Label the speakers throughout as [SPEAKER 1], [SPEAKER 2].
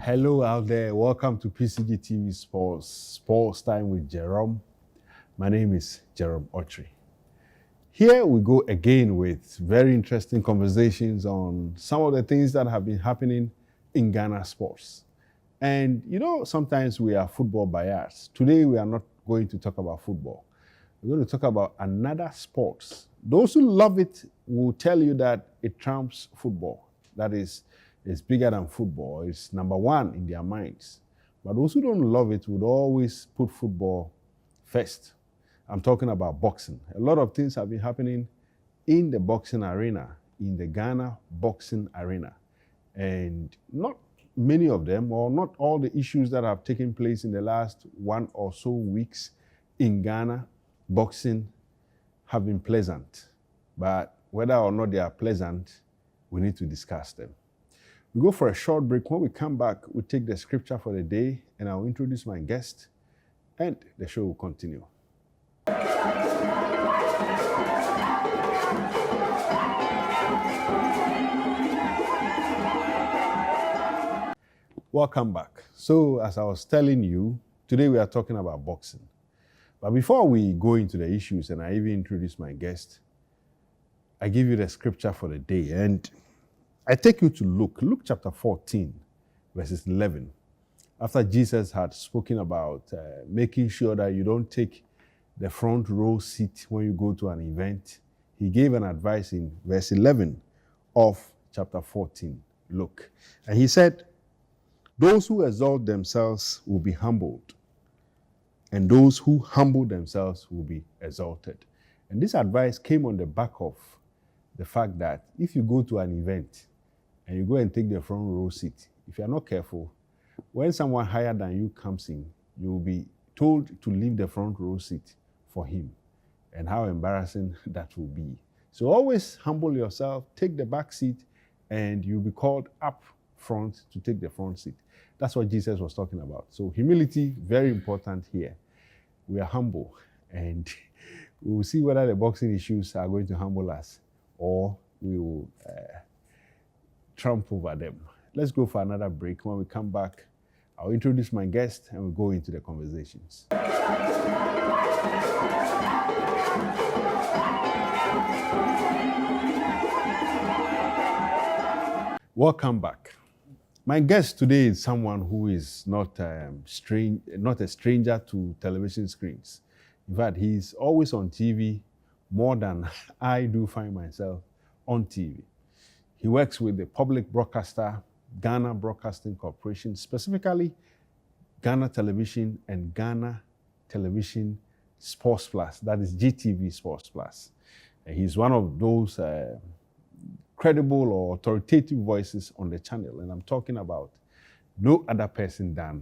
[SPEAKER 1] Hello out there. Welcome to Pcgtv Sports Time with Jerome. My name is Jerome Autry. Here we go again with very interesting conversations on some of the things that have been happening in Ghana sports. And you know, sometimes we are football biased. Today we are not going to talk about football. We're going to talk about another sport. Those who love it will tell you that it trumps football. That is, it's bigger than football. It's number one in their minds. But those who don't love it would always put football first. I'm talking about boxing. A lot of things have been happening in the boxing arena, in the Ghana boxing arena. And not many of them, or not all the issues that have taken place in the last 1 or so weeks in Ghana boxing have been pleasant. But whether or not they are pleasant, we need to discuss them. We go for a short break. When we come back, we take the scripture for the day, and I'll introduce my guest, and the show will continue. Welcome back. So, as I was telling you, today we are talking about boxing. But before we go into the issues, and I even introduce my guest, I give you the scripture for the day. And I take you to Luke chapter 14, verses 11. After Jesus had spoken about making sure that you don't take the front row seat when you go to an event, he gave an advice in verse 11 of chapter 14, Luke. And he said, "Those who exalt themselves will be humbled, and those who humble themselves will be exalted." And this advice came on the back of the fact that if you go to an event and you go and take the front row seat, if you are not careful, when someone higher than you comes in, you will be told to leave the front row seat for him, and how embarrassing that will be. So always humble yourself, take the back seat, and you'll be called up front to take the front seat. That's what Jesus was talking about. So humility, very important here. We are humble, and we will see whether the boxing issues are going to humble us or we will trump over them. Let's go for another break. When we come back, I'll introduce my guest and we'll go into the conversations. Welcome back. My guest today is someone who is not a stranger to television screens. In fact, he's always on TV more than I do find myself on TV. He works with the public broadcaster, Ghana Broadcasting Corporation, specifically Ghana Television and Ghana Television Sports Plus, that is GTV Sports Plus. And he's one of those credible or authoritative voices on the channel. And I'm talking about no other person than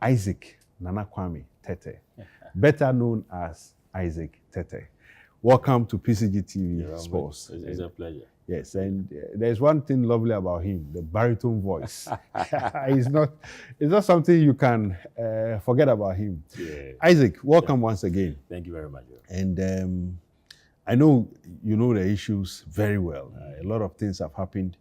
[SPEAKER 1] Isaac Nana Kwame Tete, better known as Isaac Tete. Welcome to Pcgtv Sports.
[SPEAKER 2] It's a pleasure.
[SPEAKER 1] Yes, and there's one thing lovely about him, the baritone voice. It's not something you can forget about him.
[SPEAKER 2] Yeah.
[SPEAKER 1] Isaac, welcome once again.
[SPEAKER 2] Thank you very much.
[SPEAKER 1] And I know you know the issues very well. A lot of things have happened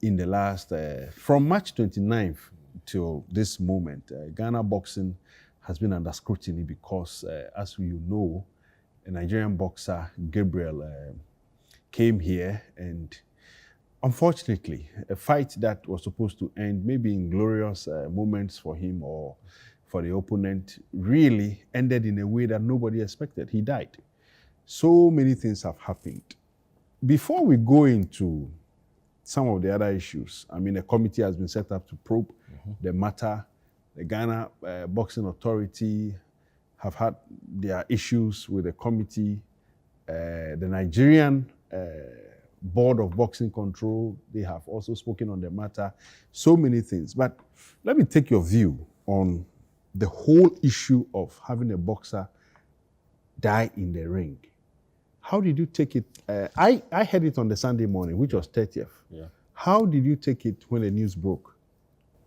[SPEAKER 1] in the last, from March 29th till this moment. Ghana boxing has been under scrutiny because, as you know, a Nigerian boxer, Gabriel, came here, and unfortunately, a fight that was supposed to end maybe in glorious moments for him or for the opponent really ended in a way that nobody expected. He died. So many things have happened. Before we go into some of the other issues, I mean, a committee has been set up to probe the matter. The Ghana Boxing Authority have had their issues with the committee. The Nigerian Board of Boxing Control, they have also spoken on the matter. So many things. But let me take your view on the whole issue of having a boxer die in the ring. How did you take it? I heard it on the Sunday morning, which was 30th.
[SPEAKER 2] Yeah.
[SPEAKER 1] How did you take it when the news broke?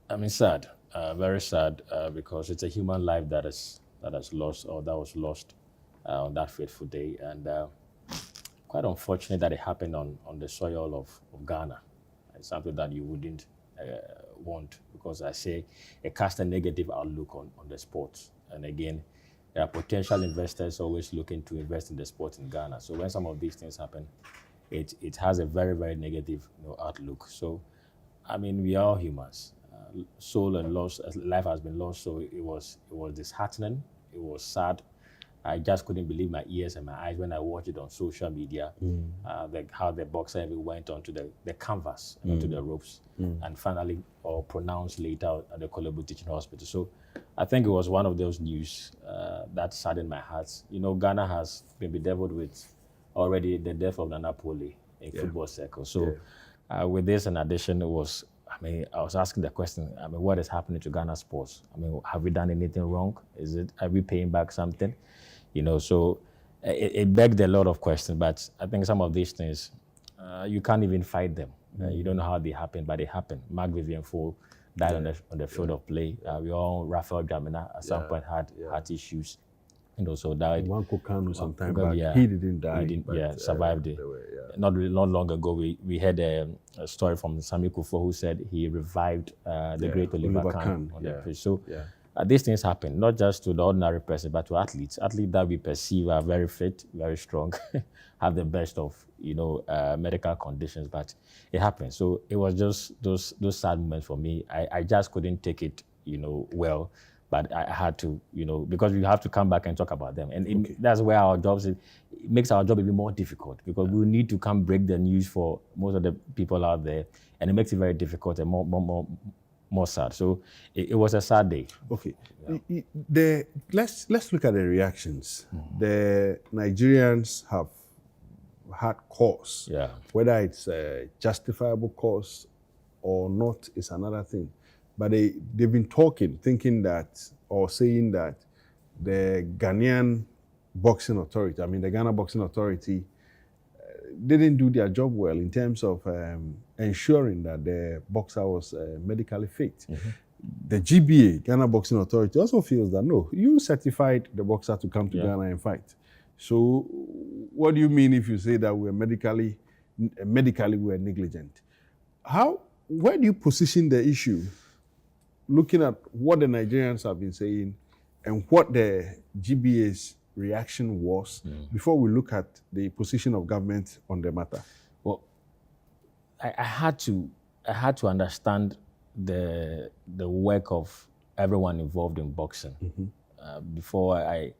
[SPEAKER 2] I mean, sad, very sad, because it's a human life that has lost, or that was lost on that fateful day, and quite unfortunate that it happened on the soil of Ghana. It's something that you wouldn't want, because I say it casts a negative outlook on the sport. And again, there are potential investors always looking to invest in the sport in Ghana. So when some of these things happen, it has a very, very negative outlook. So, I mean, we are all humans. Soul and loss, life has been lost. So it was disheartening. It was sad. I just couldn't believe my ears and my eyes when I watched it on social media, how the boxer went onto the canvas, onto the ropes, and finally, or pronounced later at the Kolebu Teaching Hospital. So I think it was one of those news that saddened my heart. You know, Ghana has been bedeviled with already the death of Nana Pole in football circles. So with this, in addition, I was asking the question, what is happening to Ghana sports? Have we done anything wrong? Are we paying back something? You know, so it begged a lot of questions, but I think some of these things, you can't even fight them. You don't know how they happen, but they happen. Mark Vivian Foe died on the field of play. We all, Raphael Jamina at some point had heart issues, and also died.
[SPEAKER 1] One Kokano sometime back, he didn't die.
[SPEAKER 2] He didn't, survived it. Not long ago, we had a story from Sami Kufo who said he revived the great Oliver Kahn on the pitch. So these things happen, not just to the ordinary person, but to athletes that we perceive are very fit, very strong, have the best of, medical conditions, but it happens. So it was just those sad moments for me. I just couldn't take it, well, but I had to, because we have to come back and talk about them. And that's where our jobs, it makes our job even more difficult, because we need to come break the news for most of the people out there, and it makes it very difficult and more sad. So it was a sad day.
[SPEAKER 1] Okay. Let's look at the reactions. The Nigerians have had cause. Whether it's a justifiable cause or not is another thing. But they've been thinking that, or saying that the Ghanaian Boxing Authority, the Ghana Boxing Authority, didn't do their job well in terms of ensuring that the boxer was medically fit. The GBA, Ghana Boxing Authority, also feels that, no, you certified the boxer to come to Ghana and fight. So what do you mean if you say that we're medically we're negligent? Where do you position the issue, looking at what the Nigerians have been saying and what the GBA's reaction was, before we look at the position of government on the matter?
[SPEAKER 2] Well, I had to understand the work of everyone involved in boxing before I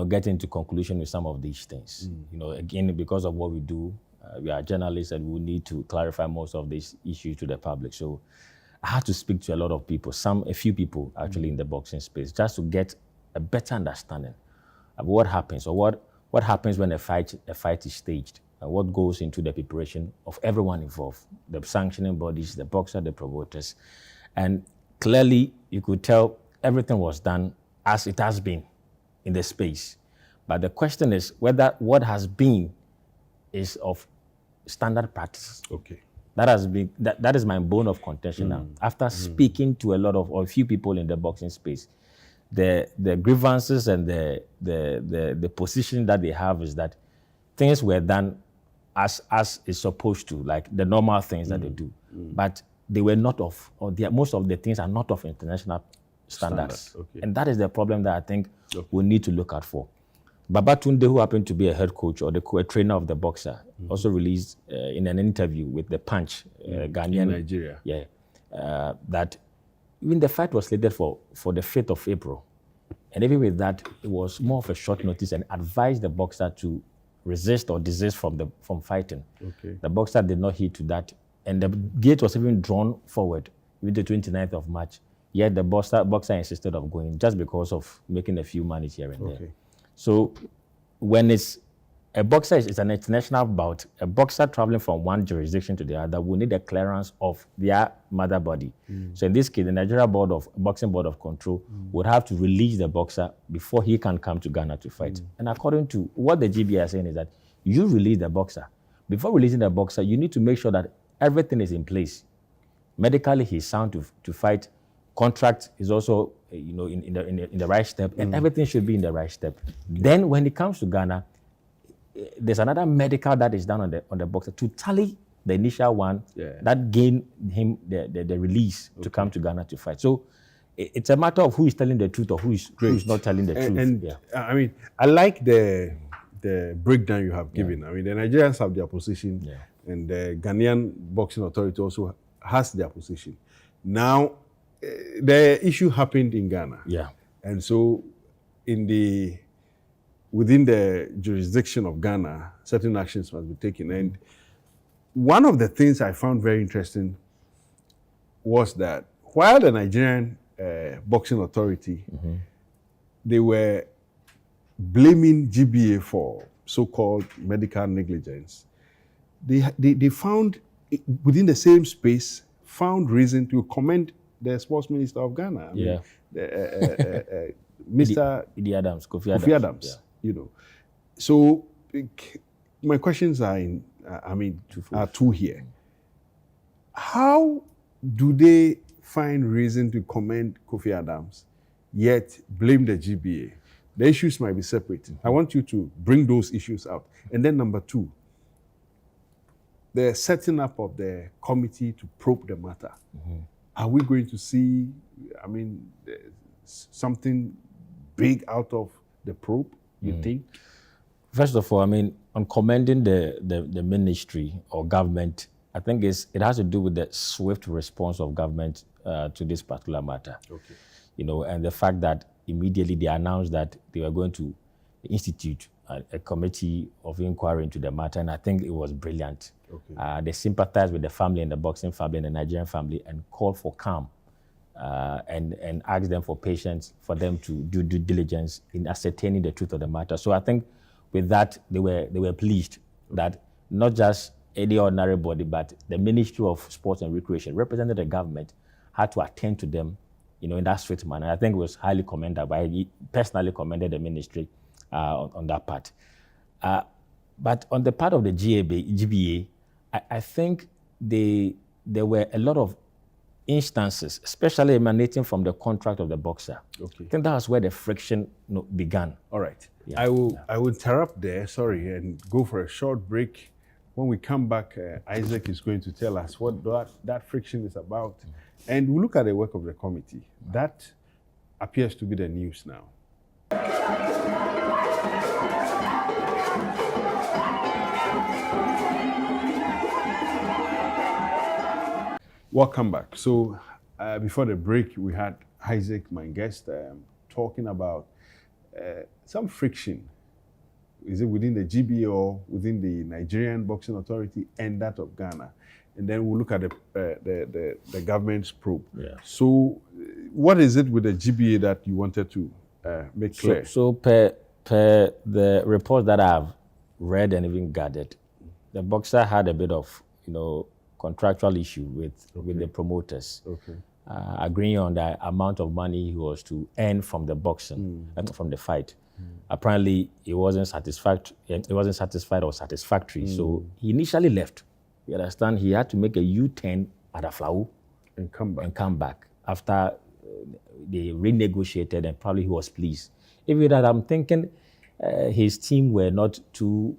[SPEAKER 2] get into conclusion with some of these things. Again, because of what we do, we are journalists and we need to clarify most of these issues to the public. So I had to speak to a lot of people, a few people actually in the boxing space, just to get a better understanding of what happens, or what happens when a fight is staged, and what goes into the preparation of everyone involved, the sanctioning bodies, the boxer, the promoters. And clearly you could tell everything was done as it has been in the space. But the question is whether what has been is of standard practice.
[SPEAKER 1] Okay.
[SPEAKER 2] That is my bone of contention now. After speaking to a few people in the boxing space, the grievances and the position that they have is that things were done as is supposed to, like the normal things that they do, but they were not most of the things are not of international standards. And that is the problem that I think we need to look out for. Babatunde, who happened to be a head coach or a trainer of the boxer, also released in an interview with the Punch, Ghanaian,
[SPEAKER 1] in Nigeria,
[SPEAKER 2] that even the fight was slated for the 5th of April. And even with that, it was more of a short notice and advised the boxer to resist or desist from fighting. The boxer did not heed to that. And the gate was even drawn forward with the 29th of March. Yet the boxer insisted of going just because of making a few money here and there. So when a boxer is an international bout, a boxer traveling from one jurisdiction to the other will need a clearance of their mother body. So in this case, the Nigeria Boxing Board of Control would have to release the boxer before he can come to Ghana to fight. And according to what the GBA is saying is that you release the boxer. Before releasing the boxer, you need to make sure that everything is in place. Medically, he's sound to fight. Contract is also, in the right step, and everything should be in the right step. Then, when it comes to Ghana, there's another medical that is done on the boxer to tally the initial one,
[SPEAKER 1] Yeah.
[SPEAKER 2] that gained him the release to come to Ghana to fight. So it's a matter of who is telling the truth or who is not telling the truth.
[SPEAKER 1] And
[SPEAKER 2] Yeah.
[SPEAKER 1] I mean, I like the breakdown you have given. I mean, the Nigerians have their position, and the Ghanaian Boxing Authority also has their position. Now, the issue happened in Ghana.
[SPEAKER 2] Yeah.
[SPEAKER 1] And so, within the jurisdiction of Ghana, certain actions must be taken. And one of the things I found very interesting was that while the Nigerian Boxing Authority, they were blaming GBA for so-called medical negligence, they found, within the same space, found reason to commend the sports minister of Ghana. I mean, Mr.
[SPEAKER 2] Kofi
[SPEAKER 1] Adams. You know, so my questions are are two here. How do they find reason to commend Kofi Adams, yet blame the GBA? The issues might be separate. I want you to bring those issues out. And then number two, the setting up of the committee to probe the matter. Are we going to see, something big out of the probe, you think?
[SPEAKER 2] First of all, on commending the ministry or government, I think it has to do with the swift response of government to this particular matter.
[SPEAKER 1] Okay.
[SPEAKER 2] And the fact that immediately they announced that they were going to institute a committee of inquiry into the matter, and I think it was brilliant.
[SPEAKER 1] Okay.
[SPEAKER 2] They sympathized with the family and the boxing family and the Nigerian family and called for calm and asked them for patience for them to do due diligence in ascertaining the truth of the matter. So I think with that, they were pleased that not just any ordinary body, but the Ministry of Sports and Recreation, represented the government, had to attend to them, in that swift manner. I think it was highly commendable. I personally commended the ministry on that part. But on the part of the GBA, I think there were a lot of instances, especially emanating from the contract of the boxer.
[SPEAKER 1] Okay.
[SPEAKER 2] I think that was where the friction began.
[SPEAKER 1] All right.
[SPEAKER 2] Yeah.
[SPEAKER 1] I will interrupt there, and go for a short break. When we come back, Isaac is going to tell us what that friction is about. And we'll look at the work of the committee. That appears to be the news now. Welcome back. So before the break, we had Isaac, my guest, talking about some friction. Is it within the GBA or within the Nigerian Boxing Authority and that of Ghana? And then we'll look at the government's probe.
[SPEAKER 2] Yeah.
[SPEAKER 1] So what is it with the GBA that you wanted to make clear?
[SPEAKER 2] So per the report that I've read and even gathered, the boxer had a bit of, contractual issue with the promoters.
[SPEAKER 1] Okay.
[SPEAKER 2] Agreeing on the amount of money he was to earn from the boxing, from the fight. Apparently, it wasn't satisfied or satisfactory. So he initially left. You understand? He had to make a U-turn at Aflau
[SPEAKER 1] And come back.
[SPEAKER 2] after they renegotiated, and probably he was pleased. Even that, I'm thinking his team were not too,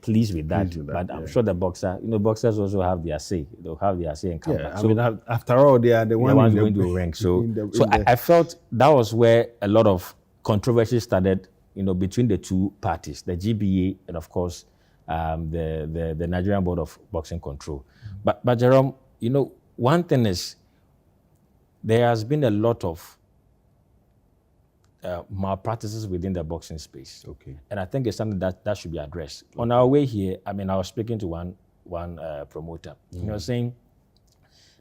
[SPEAKER 2] pleased with that. But I'm sure the boxer, boxers also have their say. They'll have their say and come back.
[SPEAKER 1] So after all, they are the ones
[SPEAKER 2] going to rank. So, I felt that was where a lot of controversy started, between the two parties, the GBA and of course the Nigerian Board of Boxing Control. But Jerome, one thing is there has been a lot of malpractices within the boxing space.
[SPEAKER 1] Okay.
[SPEAKER 2] And I think it's something that should be addressed. Okay. On our way here, I was speaking to one promoter. He was saying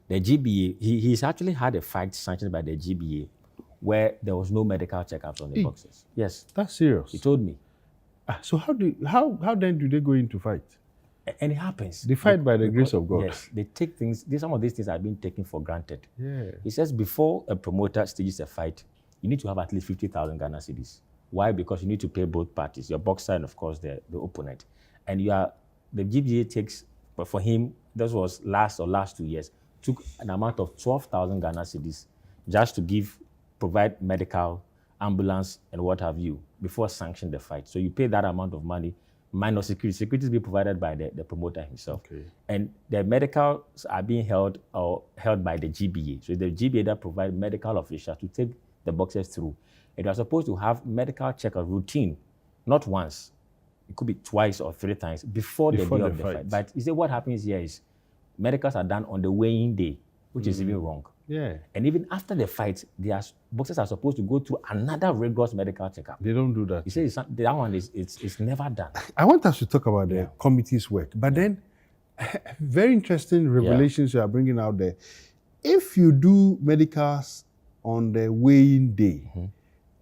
[SPEAKER 2] the GBA, he's actually had a fight sanctioned by the GBA where there was no medical checkups on the boxers. Yes.
[SPEAKER 1] That's serious.
[SPEAKER 2] He told me.
[SPEAKER 1] So how then do they go into fight?
[SPEAKER 2] And it happens.
[SPEAKER 1] They fight by the grace of God.
[SPEAKER 2] Yes. They take things, some of these things are being taken for granted.
[SPEAKER 1] Yeah.
[SPEAKER 2] He says before a promoter stages a fight, you need to have at least 50,000 Ghana cedis. Why? Because you need to pay both parties, your boxer and of course the opponent. And the GBA takes, but for him, this was last 2 years, took an amount of 12,000 Ghana cedis just to provide medical, ambulance, and what have you, before sanctioning the fight. So you pay that amount of money minus security. Security is being provided by the promoter himself.
[SPEAKER 1] Okay.
[SPEAKER 2] And the medicals are being held by the GBA. So the GBA that provide medical officials to take the boxers through. And they are supposed to have medical checkup routine, not once. It could be twice or 3 times before the day of the fight. But you see, what happens here is medicals are done on the weighing day, which is even wrong.
[SPEAKER 1] Yeah.
[SPEAKER 2] And even after the fight, boxers are supposed to go through another rigorous medical checkup.
[SPEAKER 1] They don't do that.
[SPEAKER 2] You say that one is never done.
[SPEAKER 1] I want us to talk about the committee's work, but then very interesting revelations you are bringing out there. If you do medicals on the weighing day,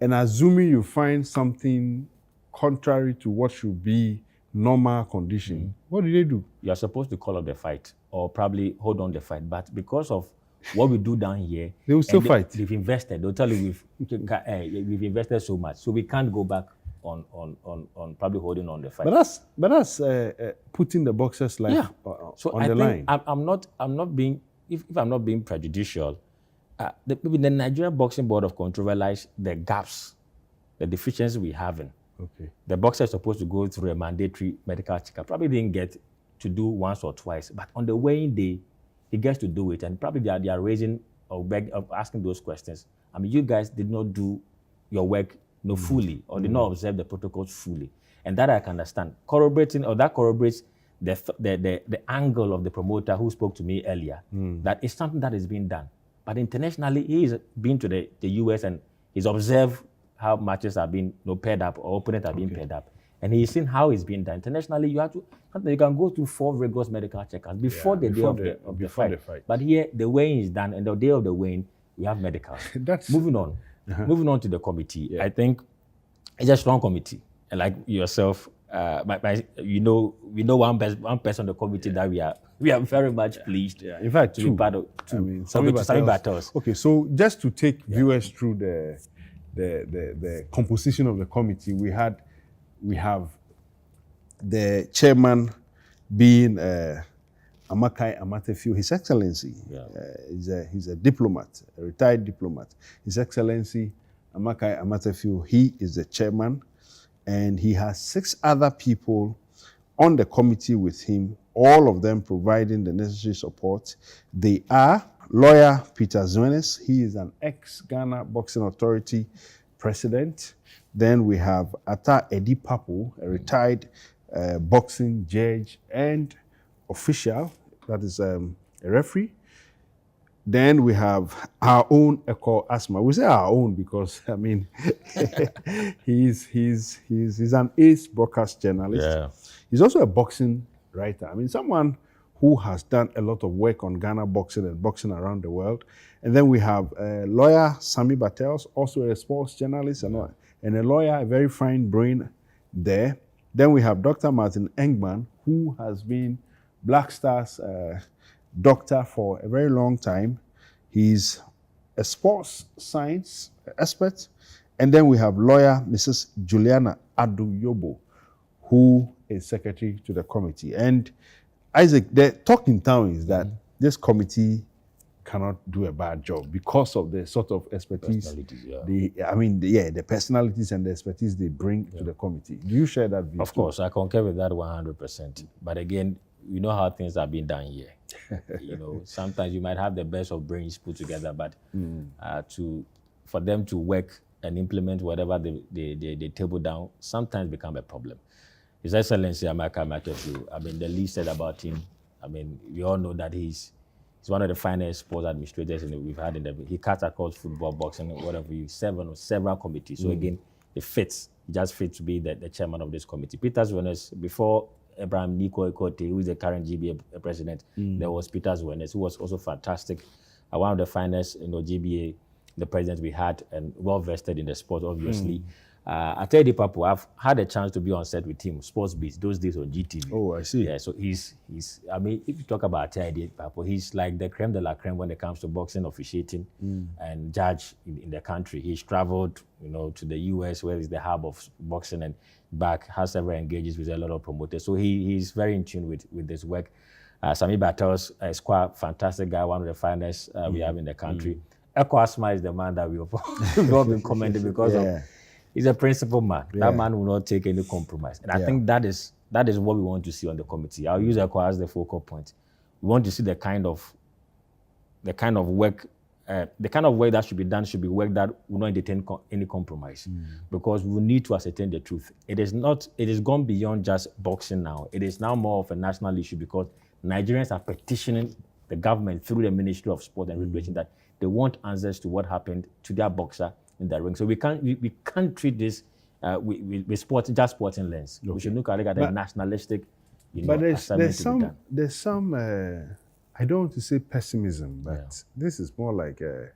[SPEAKER 1] and assuming you find something contrary to what should be normal condition, what do they do?
[SPEAKER 2] You are supposed to call up the fight or probably hold on the fight, but because of what we do down here,
[SPEAKER 1] they will still fight.
[SPEAKER 2] They've invested. They'll tell you we've invested so much, so we can't go back on probably holding on the fight.
[SPEAKER 1] But that's putting the boxer's life on the line.
[SPEAKER 2] I'm not being if I'm not being prejudicial. Maybe the Nigerian Boxing Board of Control realized the gaps, the deficiencies we have in.
[SPEAKER 1] Okay.
[SPEAKER 2] The boxer is supposed to go through a mandatory medical checkup. Probably didn't get to do once or twice, but on the weighing day, he gets to do it, and probably they are raising or asking those questions. I mean, you guys did not do your work fully, or did not observe the protocols fully, and that I can understand. That corroborates the angle of the promoter who spoke to me earlier. That is something that is being done, but internationally, he's been to the US and he's observed how matches are being paired up or opponents are being paired up. And he's seen how it's being done. Internationally, you can go through 4 rigorous medical checkups before the day of the fight. But here, the weighing is done, and the day of the weighing, we have medicals.
[SPEAKER 1] Moving
[SPEAKER 2] on to the committee. Yeah. I think it's a strong committee. And like yourself, we know one person on the committee that we are very much pleased.
[SPEAKER 1] Yeah. In fact,
[SPEAKER 2] to be part of.
[SPEAKER 1] Sami Battles. Okay, so just to take viewers through the composition of the committee, we have the chairman being Amakai Amatefu, His Excellency. He's a diplomat, a retired diplomat. His Excellency Amakai Amatefu, he is the chairman, and he has 6 other people on the committee with him, all of them providing the necessary support. They are lawyer Peter Zwenes. He is an ex-Ghana Boxing Authority president. Then we have Ata Edi Papo, a retired boxing judge and official, that is a referee. Then we have our own Eko Asma. We say our own because, I mean, he's an ace broadcast journalist.
[SPEAKER 2] Yeah.
[SPEAKER 1] He's also a boxing writer. I mean, someone who has done a lot of work on Ghana boxing and boxing around the world. And then we have lawyer Sami Battles, also a sports journalist and a lawyer, a very fine brain there. Then we have Dr. Martin Engman, who has been Black Star's doctor for a very long time. He's a sports science expert. And then we have lawyer Mrs. Juliana Aduyobo, who is secretary to the committee. And Isaac, the talk in town is that this committee cannot do a bad job because of the sort of expertise, the personalities and the expertise they bring to the committee. Do you share that view?
[SPEAKER 2] Of course, I concur with that 100%. But again, you know how things are being done here. Sometimes you might have the best of brains put together, but for them to work and implement whatever they table down, sometimes become a problem. His Excellency Amaka Matefu, I mean, the least said about him, I mean, we all know that he's one of the finest sports administrators we've had he cuts across football, boxing, whatever, several committees. So again, he just fits to be the chairman of this committee. Peter Zwenes, before Abraham Nico Ekote, who is the current GBA president, there was Peter Zwenes, who was also fantastic, one of the finest, GBA, the president we had, and well vested in the sport, obviously. I tell you, Papu, I've had a chance to be on set with him, Sports Beats, those days on GTV.
[SPEAKER 1] Oh, I see.
[SPEAKER 2] Yeah, so he's I mean, if you talk about Teddy Papu, he's like the creme de la creme when it comes to boxing, officiating, and judge in the country. He's traveled, to the US, where is the hub of boxing, and back, has several engages with a lot of promoters. So he's very in tune with this work. Sami Battles is quite a fantastic guy, one of the finest we have in the country. Eko Asma is the man that we've all been commending because of he's a principled man. That man will not take any compromise. And I think that is That is what we want to see on the committee. I'll use ECHO as the focal point. We want to see the kind of work that should be done should be work that will not entertain any compromise, because we need to ascertain the truth. It is gone beyond just boxing now. It is now more of a national issue, because Nigerians are petitioning the government through the Ministry of Sport and Recreation that they want answers to what happened to their boxer in the ring. So we can't treat this with sport, just sporting lens. Okay. We should look at it at a nationalistic,
[SPEAKER 1] but there's some I don't want to say pessimism, but this is more like a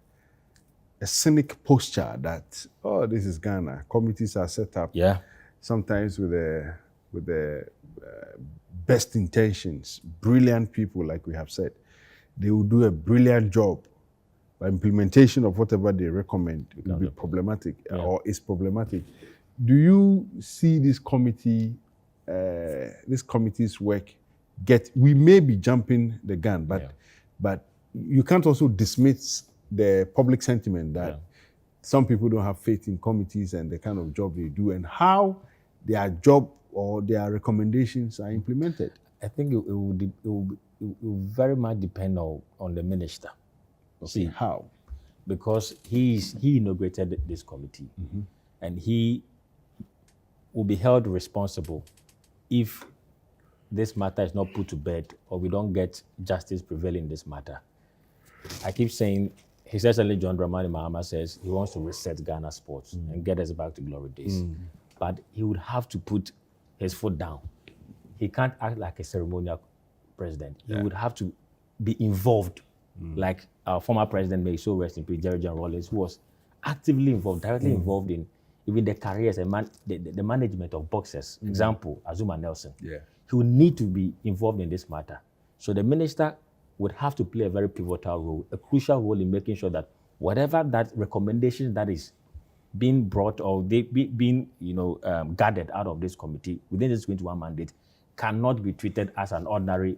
[SPEAKER 1] cynic posture that, oh, this is Ghana. Committees are set up, sometimes with the best intentions, brilliant people, like we have said. They will do a brilliant job, but implementation of whatever they recommend will be problematic or is problematic. Do you see this committee's work we may be jumping the gun, but you can't also dismiss the public sentiment that some people don't have faith in committees and the kind of job they do and how their job or their recommendations are implemented.
[SPEAKER 2] I think it will very much depend on the minister.
[SPEAKER 1] Okay. See how?
[SPEAKER 2] Because he inaugurated this committee, and he will be held responsible if this matter is not put to bed or we don't get justice prevailing in this matter. I keep saying, His Excellency John Dramani Mahama says he wants to reset Ghana sports and get us back to glory days. But he would have to put his foot down. He can't act like a ceremonial president. He would have to be involved, like our former president, may so rest in peace, Jerome Rollins, who was actively involved, directly involved in even the careers and the management of boxers. Example, Azuma Nelson. He would need to be involved in this matter. So the minister would have to play a very pivotal role, a crucial role in making sure that whatever that recommendation that is being brought or being gathered out of this committee within this 21 mandate cannot be treated as an ordinary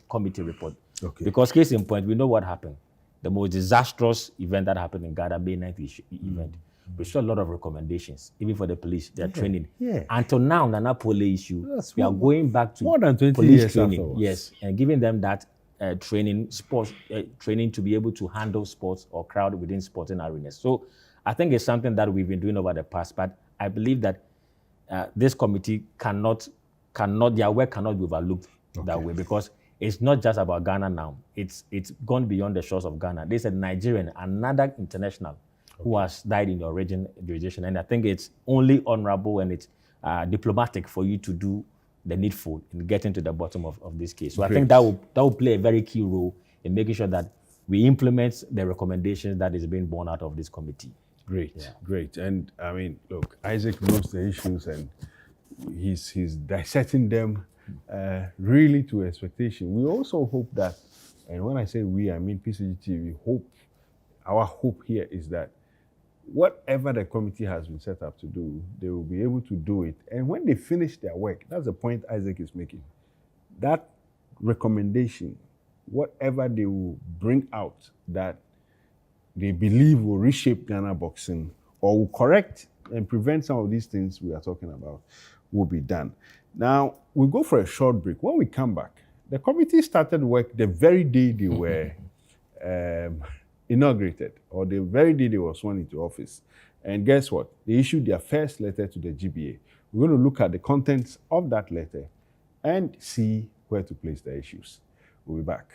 [SPEAKER 2] committee report. Okay. Because case in point, we know what happened. The most disastrous event that happened in Ghana, May 9th event. We saw a lot of recommendations, even for the police, their training. Until now, Nana Pole issue, we are going back to
[SPEAKER 1] more than 20
[SPEAKER 2] police
[SPEAKER 1] years
[SPEAKER 2] training.
[SPEAKER 1] Afterwards.
[SPEAKER 2] Yes, and giving them that training to be able to handle sports or crowd within sporting arenas. So I think it's something that we've been doing over the past, but I believe that this committee their work cannot be overlooked that way, because it's not just about Ghana now. It's gone beyond the shores of Ghana. There's a Nigerian, another international, who has died in your jurisdiction. And I think it's only honorable and it's diplomatic for you to do the needful in getting to the bottom of this case. So I think that will play a very key role in making sure that we implement the recommendations that is being born out of this committee.
[SPEAKER 1] Great. And I mean, look, Isaac knows the issues and he's dissecting them really to expectation. We also hope that, and when I say we, I mean Pcgtv, our hope here is that whatever the committee has been set up to do, they will be able to do it. And when they finish their work, that's the point Isaac is making. That recommendation, whatever they will bring out that they believe will reshape Ghana boxing or will correct and prevent some of these things we are talking about, will be done. Now, we'll go for a short break. When we come back, the committee started work the very day they were inaugurated, or the very day they were sworn into office. And guess what? They issued their first letter to the GBA. We're going to look at the contents of that letter and see where to place the issues. We'll be back.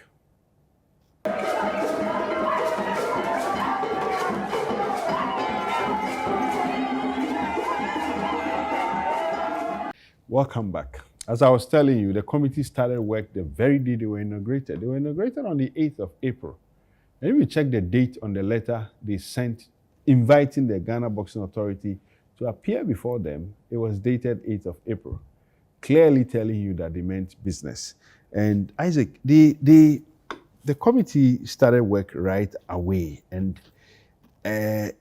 [SPEAKER 1] Welcome back. As I was telling you, the committee started work the very day they were inaugurated. They were inaugurated on the 8th of April. And if you check the date on the letter they sent inviting the Ghana Boxing Authority to appear before them, it was dated 8th of April, clearly telling you that they meant business. And Isaac, the committee started work right away. And the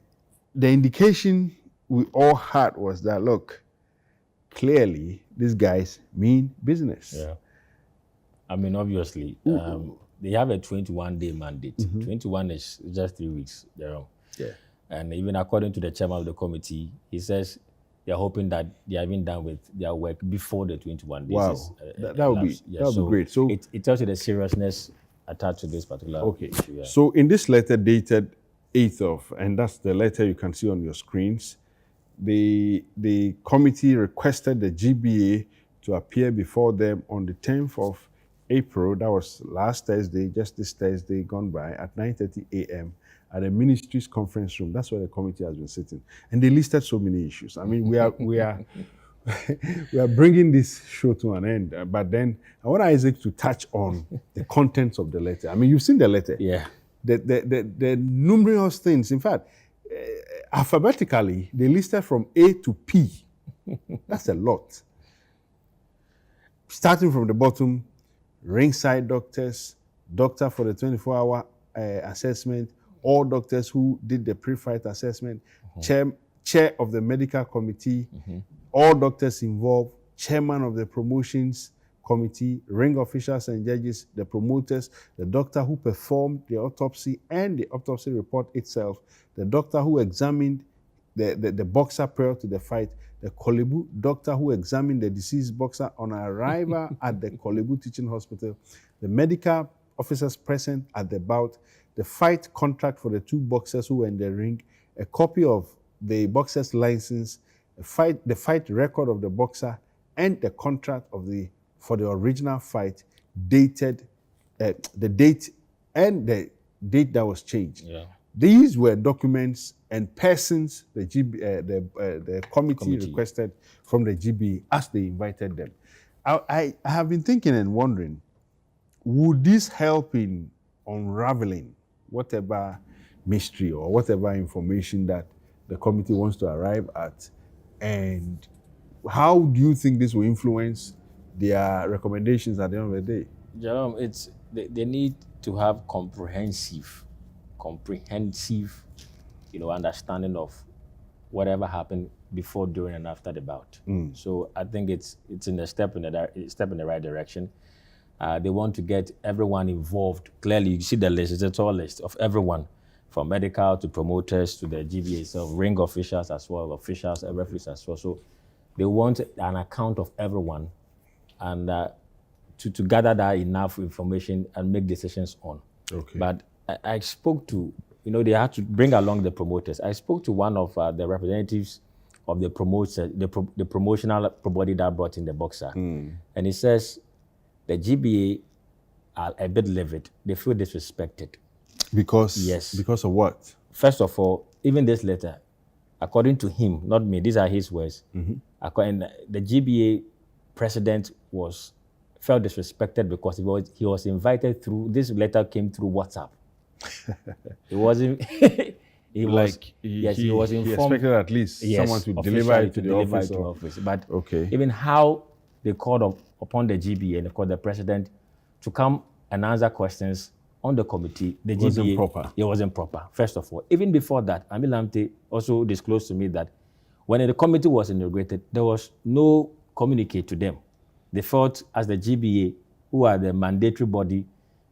[SPEAKER 1] indication we all had was that, look, clearly these guys mean business.
[SPEAKER 2] Yeah. I mean, obviously, they have a 21-day mandate. 21 is just 3 weeks, Jerome.
[SPEAKER 1] Yeah.
[SPEAKER 2] And even according to the chairman of the committee, he says they're hoping that they are even done with their work before the 21 days
[SPEAKER 1] Wow,
[SPEAKER 2] is
[SPEAKER 1] that would be
[SPEAKER 2] elapsed. Yeah,
[SPEAKER 1] that would be great. So
[SPEAKER 2] it tells you the seriousness attached to this particular
[SPEAKER 1] okay,
[SPEAKER 2] issue. Yeah.
[SPEAKER 1] so in this letter dated 8th of, and that's the letter you can see on your screens, the committee requested the GBA to appear before them on the 10th of April, that was last Thursday, just this Thursday gone by, at 9:30 a.m. at the ministry's conference room. That's where the committee has been sitting. And they listed so many issues. I mean, we are we are bringing this show to an end. But then I want Isaac to touch on the contents of the letter. I mean, you've seen the letter.
[SPEAKER 2] Yeah.
[SPEAKER 1] The numerous things. In fact, alphabetically, they listed from A to P. That's a lot. Starting from the bottom, ringside doctors, doctor for the 24-hour assessment, all doctors who did the pre-fight assessment, chair of the medical committee, all doctors involved, chairman of the promotions committee, ring officials and judges, the promoters, the doctor who performed the autopsy and the autopsy report itself, the doctor who examined the boxer prior to the fight, the Kolebu doctor who examined the deceased boxer on arrival at the Kolebu Teaching Hospital, the medical officers present at the bout, the fight contract for the two boxers who were in the ring, a copy of the boxer's license, the fight record of the boxer, and the contract for the original fight, dated, the date and the date that was changed.
[SPEAKER 2] Yeah.
[SPEAKER 1] These were documents and persons the committee requested from the GB as they invited them. I have been thinking and wondering, would this help in unraveling whatever mystery or whatever information that the committee wants to arrive at? And how do you think this will influence their recommendations at the end of the day?
[SPEAKER 2] Jerome, they need to have comprehensive, understanding of whatever happened before, during, and after the bout. So I think it's a step in the right direction. They want to get everyone involved. Clearly, you see the list; it's a tall list of everyone, from medical to promoters to the GBA itself, ring officials as well, officials, referees as well. So they want an account of everyone, and to gather that enough information and make decisions on.
[SPEAKER 1] Okay.
[SPEAKER 2] But I spoke to, they had to bring along the promoters. I spoke to one of the representatives of the promoter, the promotional body that brought in the boxer, and he says the GBA are a bit livid. They feel disrespected.
[SPEAKER 1] Because of what?
[SPEAKER 2] First of all, even this letter, according to him, not me, these are his words. According, the GBA president felt disrespected because he was invited through, this letter came through WhatsApp. It wasn't. He was informed.
[SPEAKER 1] He expected at least someone to deliver it to the office.
[SPEAKER 2] But even how they called upon the GBA and called the president to come and answer questions on the committee, the GBA, it wasn't proper. First of all, even before that, Amil Lamte also disclosed to me that when the committee was inaugurated, there was no communique to them. They felt, as the GBA, who are the mandatory body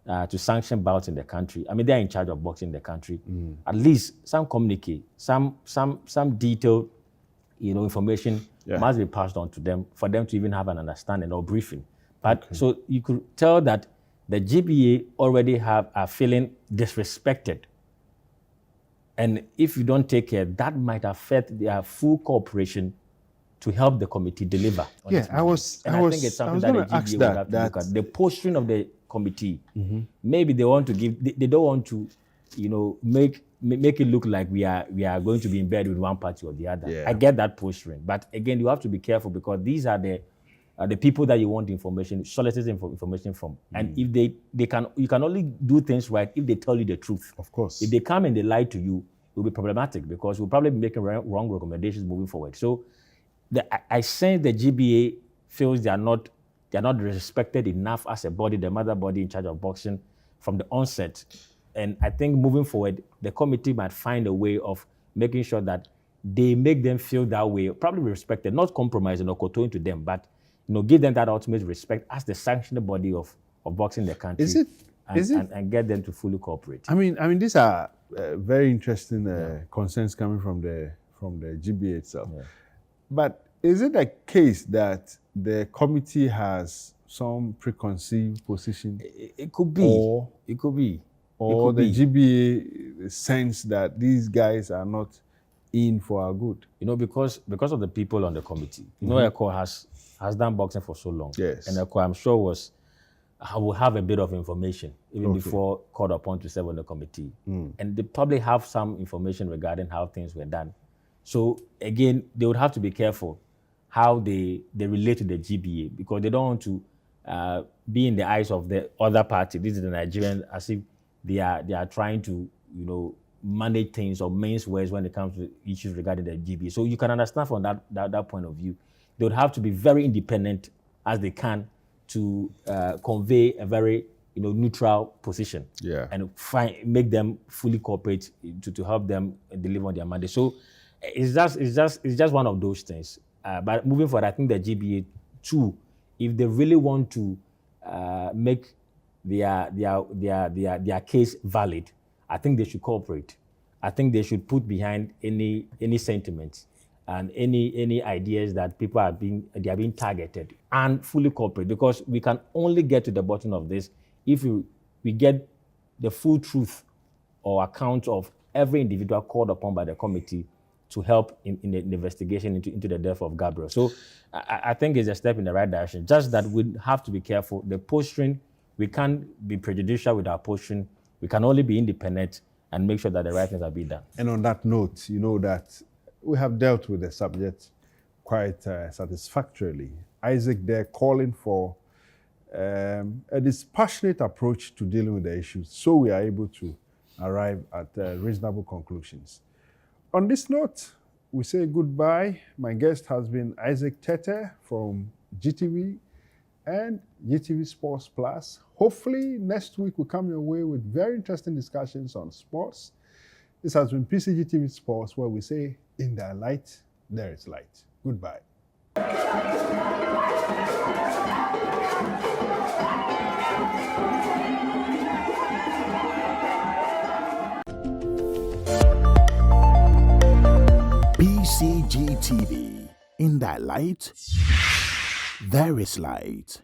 [SPEAKER 2] to sanction bouts in the country, I mean, they're in charge of boxing in the country, at least some communique, some detailed, information must be passed on to them for them to even have an understanding or briefing. But so you could tell that the GBA already are feeling disrespected. And if you don't take care, that might affect their full cooperation to help the committee deliver.
[SPEAKER 1] I think it's something that the GBA will have to look at.
[SPEAKER 2] The posturing of the committee, maybe they want to they don't want to, make it look like we are going to be in bed with one party or the other.
[SPEAKER 1] Yeah.
[SPEAKER 2] I get that posturing, but again, you have to be careful because these are the people that you want solicit information from. And if you can only do things right if they tell you the truth.
[SPEAKER 1] Of course.
[SPEAKER 2] If they come and they lie to you, it will be problematic because we'll probably be making wrong recommendations moving forward. So I sense the GBA feels they are not respected enough as a body, the mother body in charge of boxing from the onset. And I think moving forward, the committee might find a way of making sure that they make them feel that way, probably respected, not compromising or kowtowing to them, but give them that ultimate respect as the sanctioned body of boxing in the country. And get them to fully cooperate.
[SPEAKER 1] I mean, these are very interesting concerns coming from the GBA itself.
[SPEAKER 2] Yeah.
[SPEAKER 1] But is it a case that the committee has some preconceived position,
[SPEAKER 2] It could be.
[SPEAKER 1] or
[SPEAKER 2] It could be.
[SPEAKER 1] or the GBA sense that these guys are not in for our good?
[SPEAKER 2] Because of the people on the committee. Eko has done boxing for so long.
[SPEAKER 1] Yes.
[SPEAKER 2] And Eko, I'm sure, will have a bit of information even before called upon to serve on the committee. And they probably have some information regarding how things were done. So again, they would have to be careful how they relate to the GBA, because they don't want to be in the eyes of the other party. This is the Nigerians, as if they are trying to manage things or mince words when it comes to issues regarding the GBA. So you can understand from that point of view, they would have to be very independent as they can to convey a very neutral position, and make them fully cooperate to help them deliver on their mandate. So it's just one of those things. But moving forward, I think the GBA too, if they really want to make their case valid, I think they should cooperate. I think they should put behind any sentiments and any ideas that people are being targeted, and fully cooperate, because we can only get to the bottom of this if we get the full truth or account of every individual called upon by the committee to help in the investigation into the death of Gabriel. So I think it's a step in the right direction. Just that we have to be careful. The posturing, we can't be prejudicial with our posturing. We can only be independent and make sure that the right things are being done.
[SPEAKER 1] And on that note, you know that we have dealt with the subject quite satisfactorily. Isaac there calling for a dispassionate approach to dealing with the issues, so we are able to arrive at reasonable conclusions. On this note, we say goodbye. My guest has been Isaac Tete from GTV and GTV Sports Plus. Hopefully next week we'll come your way with very interesting discussions on sports. This has been Pcgtv Sports, where we say, in thy light, there is light. Goodbye.
[SPEAKER 3] Pcgtv, in thy light, there is light.